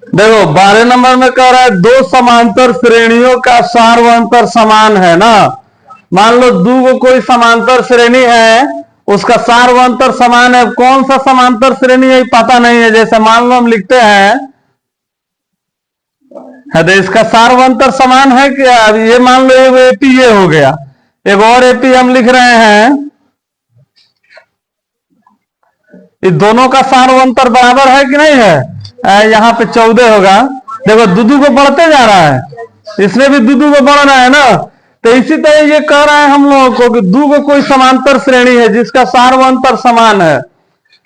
देखो 12 नंबर में कह रहा है दो समांतर श्रेणियों का सार्वंतर समान है ना। मान लो दो को कोई समांतर श्रेणी है, उसका सार्वंतर समान है। कौन सा समांतर श्रेणी है पता नहीं है। जैसे मान लो हम लिखते हैं तो इसका सार्वंतर समान है क्या। ये मान लो एपी ये हो गया, एक और एपी हम लिख रहे हैं, इस दोनों का सार्वंतर बराबर है कि नहीं है। यहाँ पे 14 होगा। देखो दूधू को बढ़ते जा रहा है, इसमें भी दूधू को बढ़ रहा है ना। तो इसी तरह ये कह रहा है हम लोगों को कि दू को कोई समांतर श्रेणी है जिसका सार्वंतर समान है।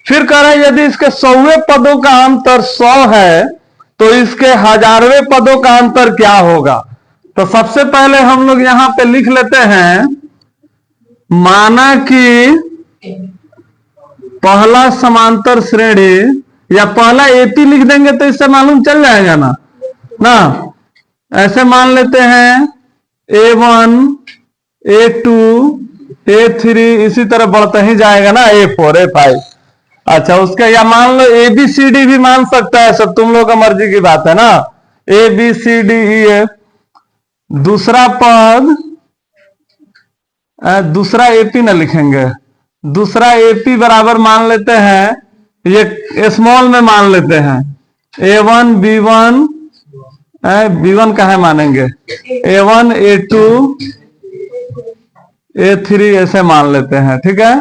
फिर कह रहे हैं यदि इसके 100वें पदों का अंतर 100 है तो इसके 1000वें पदों का अंतर क्या होगा। तो सबसे पहले हम लोग यहां पे लिख लेते हैं, माना कि पहला समांतर श्रेणी या पहला एपी लिख देंगे तो इससे मालूम चल जाएगा ना। ऐसे मान लेते हैं A1 A2 A3 इसी तरह बढ़ता ही जाएगा ना, A4 A5। अच्छा उसका या मान लो ABCD भी मान सकता है, सब तुम लोग का मर्जी की बात है ना। ABCDEF दूसरा पद, दूसरा एपी ना लिखेंगे, दूसरा एपी बराबर मान लेते हैं, ये स्मॉल में मान लेते हैं A1 B1 B1 कहाँ मानेंगे, A1 A2 A3 ऐसे मान लेते हैं। ठीक है,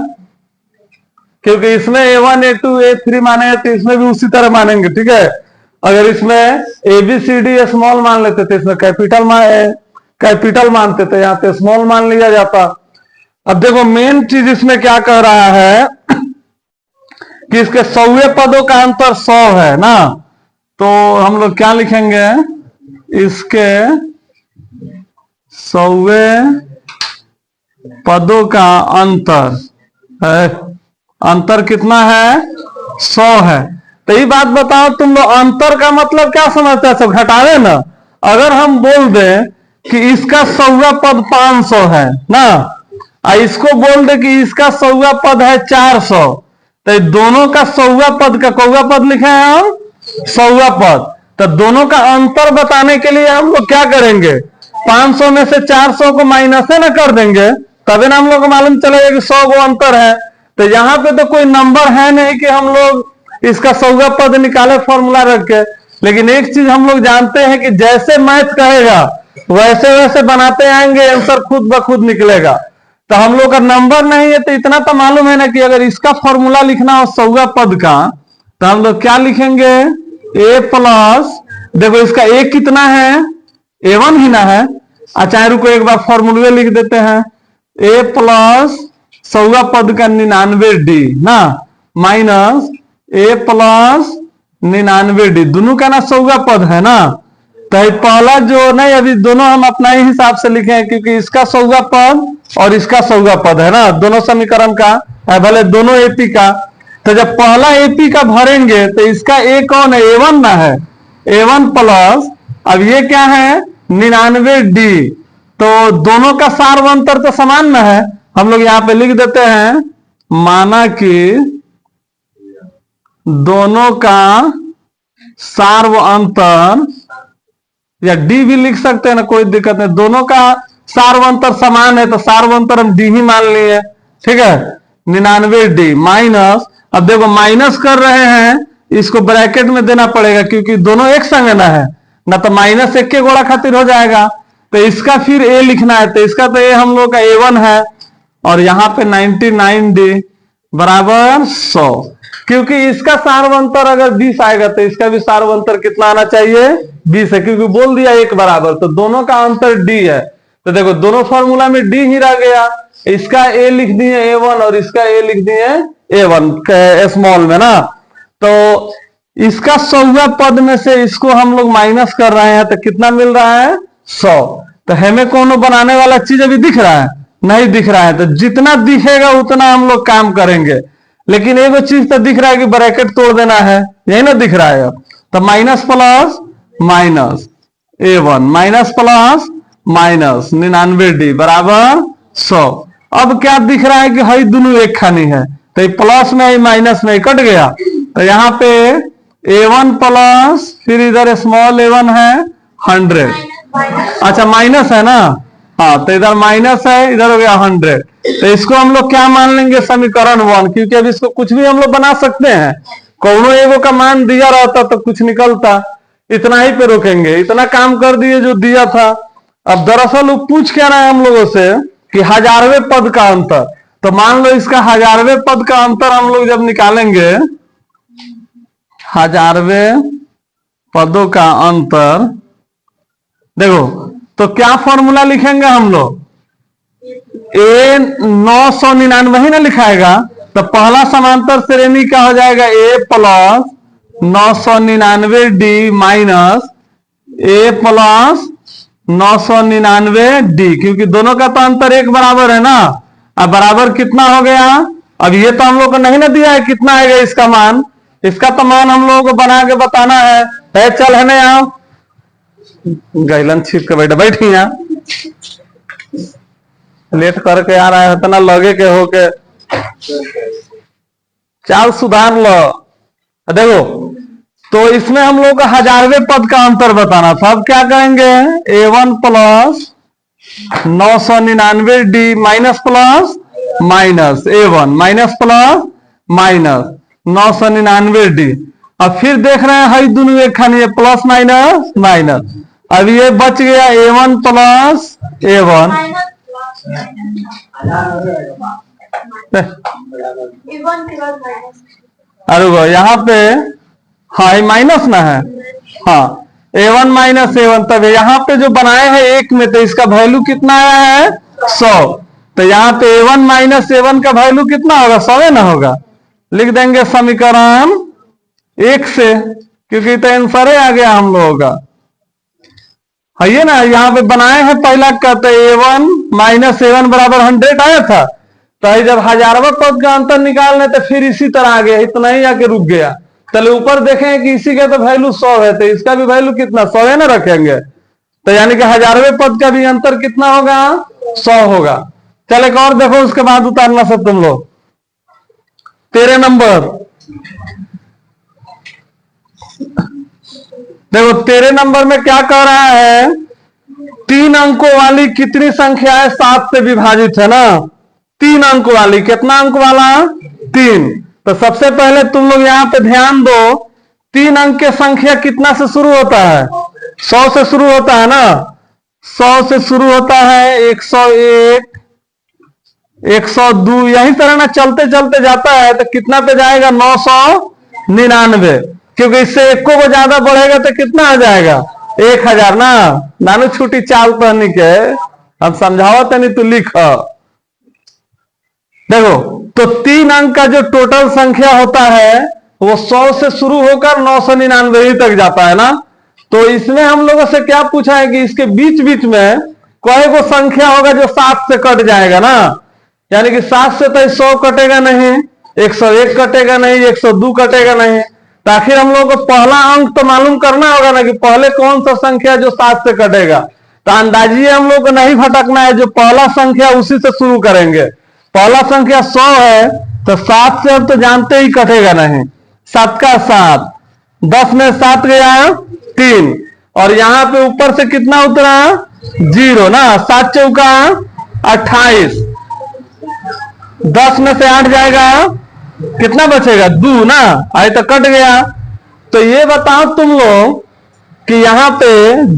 क्योंकि इसमें A1 A2 A3 माने तो इसमें भी उसी तरह मानेंगे। ठीक है, अगर इसमें ABCD स्मॉल मान लेते थे, इसमें कैपिटल मानते थे, यहाँ पे स्मॉल मान लिया जाता। अब देखो मेन चीज इसमें क्या कह रहा है कि इसके 100वें पदों का अंतर 100 है ना। तो हम लोग क्या लिखेंगे, इसके 100वें पदों का अंतर है, अंतर कितना है 100 है। तो ये बात बताओ तुम लोग, अंतर का मतलब क्या समझते हैं, सब घटावे ना। अगर हम बोल दें कि इसका 100वां पद 500 है ना, इसको बोल दे कि इसका 100वां पद है 400, तो दोनों का 100वां पद का कौवा पद लिखे हैं हम 100वां पद। तो दोनों का अंतर बताने के लिए हम लोग क्या करेंगे, 500 में से 400 को माइनस ना कर देंगे, तभी ना हम लोग को मालूम चलेगा कि 100 को अंतर है। तो यहाँ पे तो कोई नंबर है नहीं कि हम लोग इसका 100वां पद निकाले फॉर्मूला रख के। लेकिन एक चीज हम लोग जानते हैं कि जैसे मैथ कहेगा वैसे वैसे बनाते आएंगे, आंसर खुद ब खुद निकलेगा। तो हम लोग का नंबर नहीं है तो इतना तो मालूम है ना कि अगर इसका फॉर्मूला लिखना हो 100वां पद का तो हम लोग क्या लिखेंगे, A प्लस, देखो इसका A कितना है, A1 ही ना है। अच्छा रुको एक बार फॉर्मूले लिख देते हैं, A प्लस 100वां पद का 99D ना, माइनस A प्लस 99D, दोनों का ना 100वां पद है ना। तो पहला जो नहीं, अभी दोनों हम अपना ही हिसाब से लिखे हैं क्योंकि इसका 100वां पद और इसका 100वां पद है ना, दोनों समीकरण का है, भले दोनों एपी का। तो जब पहला एपी का भरेंगे तो इसका ए कौन है, A1 ना है, A1 प्लस, अब ये क्या है 99D, तो दोनों का सार्वंतर तो समान ना है। हम लोग यहाँ पे लिख देते हैं, माना कि दोनों का सार्वंतर, या डी भी लिख सकते हैं ना, कोई दिक्कत नहीं, दोनों का सार्वंतर समान है तो सार्वंतर हम डी ही मान लिए। ठीक है, 99D माइनस, अब देखो माइनस कर रहे हैं, इसको ब्रैकेट में देना पड़ेगा क्योंकि दोनों एक संग ना है ना, तो माइनस एक के गोड़ा खातिर हो जाएगा। तो इसका फिर ए लिखना है, तो इसका तो ए हम लोग का A1 है, और यहाँ पे 99D बराबर 100, क्योंकि इसका सार्वंतर अगर 20 आएगा तो इसका भी सार्वंतर कितना आना चाहिए, 20 है, क्योंकि बोल दिया एक बराबर, तो दोनों का अंतर D है। तो देखो दोनों फॉर्मूला में D ही रह गया, इसका A लिख दिए A1 और इसका A लिख दिए A1 स्मॉल में ना। तो इसका 100वां पद में से इसको हम लोग माइनस कर रहे हैं तो कितना मिल रहा है 100। तो हमें कौन बनाने वाला चीज अभी दिख रहा है, नहीं दिख रहा है। तो जितना दिखेगा उतना हम लोग काम करेंगे, लेकिन एक चीज तो दिख रहा है कि ब्रैकेट तोड़ देना है, यही ना दिख रहा है। अब तो minus plus minus A1 minus plus minus 99D बराबर 100। अब क्या दिख रहा है कि हई दोनों एक खानी है, तो प्लस में माइनस में कट गया, तो यहाँ पे A1 प्लस फिर इधर स्मॉल A1 है 100। अच्छा माइनस है ना, हाँ तो इधर माइनस है, इधर हो गया 100। तो इसको हम लोग क्या मान लेंगे, समीकरण 1, क्योंकि अब इसको कुछ भी हम लोग बना सकते हैं। कौनो एगो का मान दिया रहता तो कुछ निकलता, इतना ही पे रोकेंगे, इतना काम कर दिए जो दिया था। अब दरअसल वो पूछ क्या रहा है हम लोगों से कि हजारवें पद का अंतर। तो मान लो इसका हजारवें पद का अंतर हम लोग जब निकालेंगे, हजारवें पदों का अंतर, देखो तो क्या फॉर्मूला लिखेंगे हम लोग, ए 999 ही ना लिखाएगा, तो पहला समांतर श्रेणी क्या हो जाएगा, ए प्लस 999D माइनस ए प्लस 999D, क्योंकि दोनों का तो अंतर एक बराबर है ना। अब बराबर कितना हो गया, अब ये तो हम लोग को नहीं ना दिया है कितना आएगा इसका मान, इसका तो मान हम लोगों को बना के बताना है। चल है ना, यहाँ गैलन छिप के बैठी यहाँ, लेट करके आ रहा है, इतना लगे के हो के चाल सुधार लो। देखो तो इसमें हम लोग को हजारवें पद का अंतर बताना था। अब क्या करेंगे, A1 plus 999D minus plus minus A1 minus plus minus 999D। अब फिर देख रहे हैं हई दोनों एक खानी, प्लस माइनस माइनस। अब ये बच गया A1 प्लस A1, अरे यहाँ पे हाँ माइनस ना है, हाँ A1 माइनस A1, तब यहाँ पे जो बनाए हैं एक में, तो इसका वैल्यू कितना आया है 100। तो यहाँ पे A1 माइनस A1 का वैल्यू कितना होगा, 100 ना होगा। लिख देंगे समीकरण 1 से, क्योंकि तो आंसर आ गया हम लोगों का है ये ना। यहाँ पे बनाए हैं पहला का, तो A1 माइनस A1 बराबर 100 आया था। तो जब हजारवा पद का अंतर निकालने तो फिर इसी तरह आ गया, इतना ही आके रुक गया। चलो ऊपर देखें कि इसी का तो वैल्यू 100 है, तो इसका भी वैल्यू कितना 100 है ना रखेंगे। तो यानी कि हजारवें पद का भी अंतर कितना होगा, 100 होगा। चल एक और देखो, उसके बाद उतारना सब तुम लोग। 13 नंबर देखो, 13 नंबर में क्या कह रहा है, 3 अंकों वाली कितनी संख्या है 7 से विभाजित है ना। 3 अंक वाली, कितना अंक वाला 3। तो सबसे पहले तुम लोग यहाँ पे ध्यान दो, 3 अंक की संख्या कितना से शुरू होता है, 100 से शुरू होता है ना। 100 से शुरू होता है, 101, 102, यही तरह ना चलते चलते जाता है। तो कितना पे जाएगा, 999, क्योंकि इससे एक को ज्यादा बढ़ेगा तो कितना आ जाएगा, 1000 ना। नानू छुट्टी चाल पहनी के हम समझाओ तो नहीं, तू लिख। देखो तो 3 अंक का जो टोटल संख्या होता है वो 100 से शुरू होकर 999 तक जाता है ना। तो इसमें हम लोगों से क्या पूछा है कि इसके बीच बीच में कोई को संख्या होगा जो 7 से कट जाएगा ना। यानी कि 7 से तो 100 कटेगा नहीं, 101 कटेगा नहीं, 102 कटेगा नहीं। तो आखिर हम लोग को पहला अंक तो मालूम करना होगा ना कि पहले कौन सा संख्या जो 7 से कटेगा। तो अंदाजिए हम लोग को नहीं भटकना है, जो पहला संख्या उसी से शुरू करेंगे। पहला संख्या 100 है, तो 7 से अब तो जानते ही कटेगा नहीं, 7 का 7, 10 में 7 गया 3, और यहां पे ऊपर से कितना उतरा 0 ना। 7 चौका 28, 10 में से 8 जाएगा, कितना बचेगा 2 ना, आए तो कट गया। तो ये बताओ तुम लोग कि यहाँ पे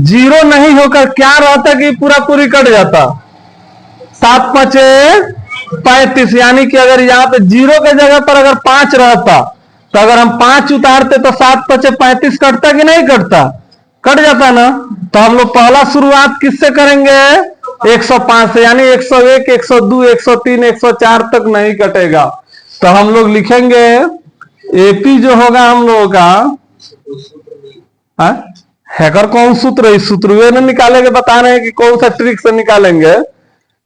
0 नहीं होकर क्या रहता कि पूरा पूरी कट जाता, 7 5 35। यानी कि अगर यहाँ पे 0 के जगह पर अगर 5 रहता, तो अगर हम 5 उतारते तो 7 5 35 कटता कि नहीं कटता, कट जाता ना। तो हम लोग पहला शुरुआत किससे करेंगे, 105 से, यानी 101 102 103 104 तक नहीं कटेगा। तो हम लोग लिखेंगे एपी जो होगा हम लोगों का, हैकर कौन सूत्र, इस सूत्र वे निकालेंगे, बता रहे हैं कि कौन सा ट्रिक से निकालेंगे।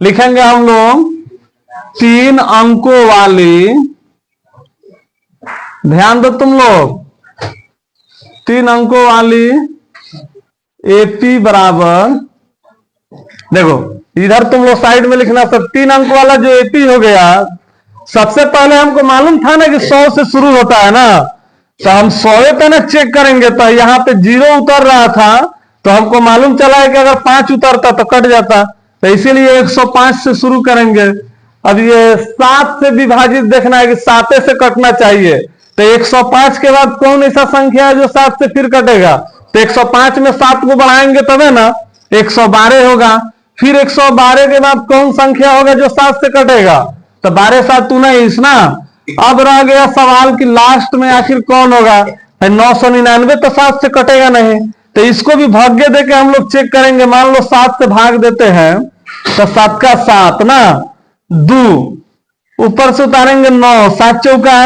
लिखेंगे हम लोग 3 अंकों वाली, ध्यान दो तुम लोग, 3 अंकों वाली एपी बराबर, देखो इधर तुम लोग साइड में लिखना सब 3 अंक वाला जो एपी हो गया। सबसे पहले हमको मालूम था ना कि 100 से शुरू होता है ना, तो हम 100 पे ना चेक करेंगे, तो यहाँ पे 0 उतर रहा था, तो हमको मालूम चला है कि अगर 5 उतरता तो कट जाता, तो इसीलिए 105 से शुरू करेंगे। अब ये 7 से विभाजित देखना है कि 7 से कटना चाहिए, तो 105 के बाद कौन ऐसा संख्या है जो 7 से फिर कटेगा? तो 105 में 7 को बढ़ाएंगे तब है ना, 112 होगा। फिर 112 के बाद कौन संख्या होगा जो 7 से कटेगा? तो 12 7 19 ना। अब रह गया सवाल कि लास्ट में आखिर कौन होगा? 999 तो 7 से कटेगा नहीं, तो इसको भी भाग्य देके हम लोग चेक करेंगे। मान लो 7 से भाग देते हैं, तो 7 का 7 ना, 2 ऊपर से उतारेंगे 9, 7 चौका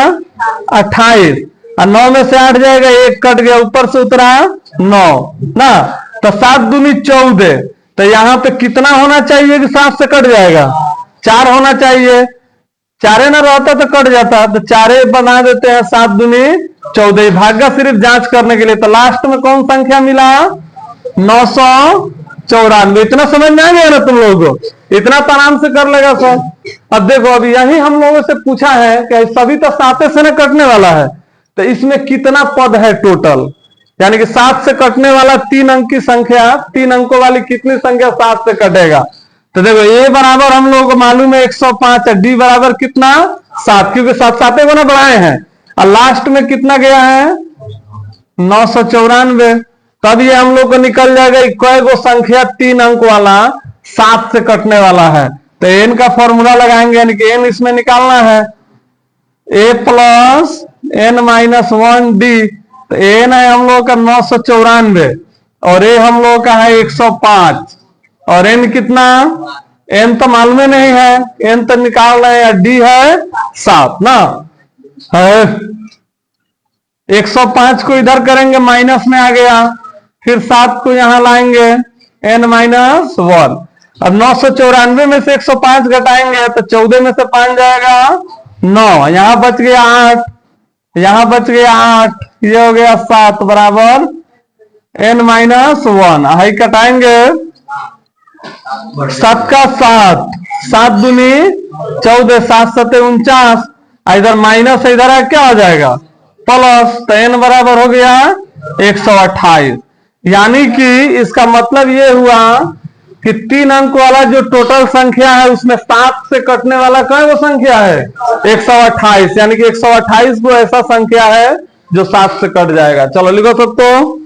28, और 9 में से 8 जाएगा, 1 कट गया, ऊपर से उतरा 9 ना। तो 7 दूनी 14, तो यहां पे कितना होना चाहिए कि 7 से कट जाएगा? 4 होना चाहिए, 4 ना रहता तो कट जाता, तो 4 बना देते हैं, 7 दूनी 14। भाग्य सिर्फ जांच करने के लिए। तो लास्ट में कौन संख्या मिला? 994। इतना समझ में आ गया ना तुम लोगों को? इतना तो आराम से कर लेगा सर। अब देखो, अभी यही हम लोगों से पूछा है कि सभी तो 7 से ना कटने वाला है, तो इसमें कितना पद है टोटल? यानी कि 7 से कटने वाला 3 अंक की संख्या, 3 अंकों वाली कितनी संख्या 7 से कटेगा? तो देखो, ए बराबर हम लोगों को मालूम है 105 है, डी बराबर कितना? 7, क्योंकि 7 को ना बढ़ाए हैं, और लास्ट में कितना गया है? 994। तब ये हम लोग को निकल जाएगा कोई गो संख्या 3 अंक वाला 7 से कटने वाला है। तो एन का फॉर्मूला लगाएंगे, यानी कि एन इसमें निकालना है, ए प्लस एन माइनस 1 डी। तो एन है हम लोग का 994, और ए हम लोग का है 105, और एन कितना? एन तो मालूम नहीं है, एन तो निकाल रहे हैं, डी है 7 ना है। 105 को इधर करेंगे, माइनस में आ गया, फिर 7 को यहां लाएंगे, एन माइनस 1। अब 994 में से 105 घटाएंगे, तो 14 में से 5 जाएगा 9, यहां बच गया 8, यहां बच गया 8, ये हो गया 7 बराबर एन माइनस 1। हाई कटाएंगे, 7 का 7, 7 दूनी 14, 7 7 49, इधर माइनस है, इधर क्या हो जाएगा? प्लस। तो एन बराबर हो गया 128। यानी कि इसका मतलब ये हुआ कि 3 अंक वाला जो टोटल संख्या है उसमें 7 से कटने वाला कौन वो संख्या है? 128। यानी कि 128 को ऐसा संख्या है जो 7 से कट जाएगा। चलो लिखो सब तो।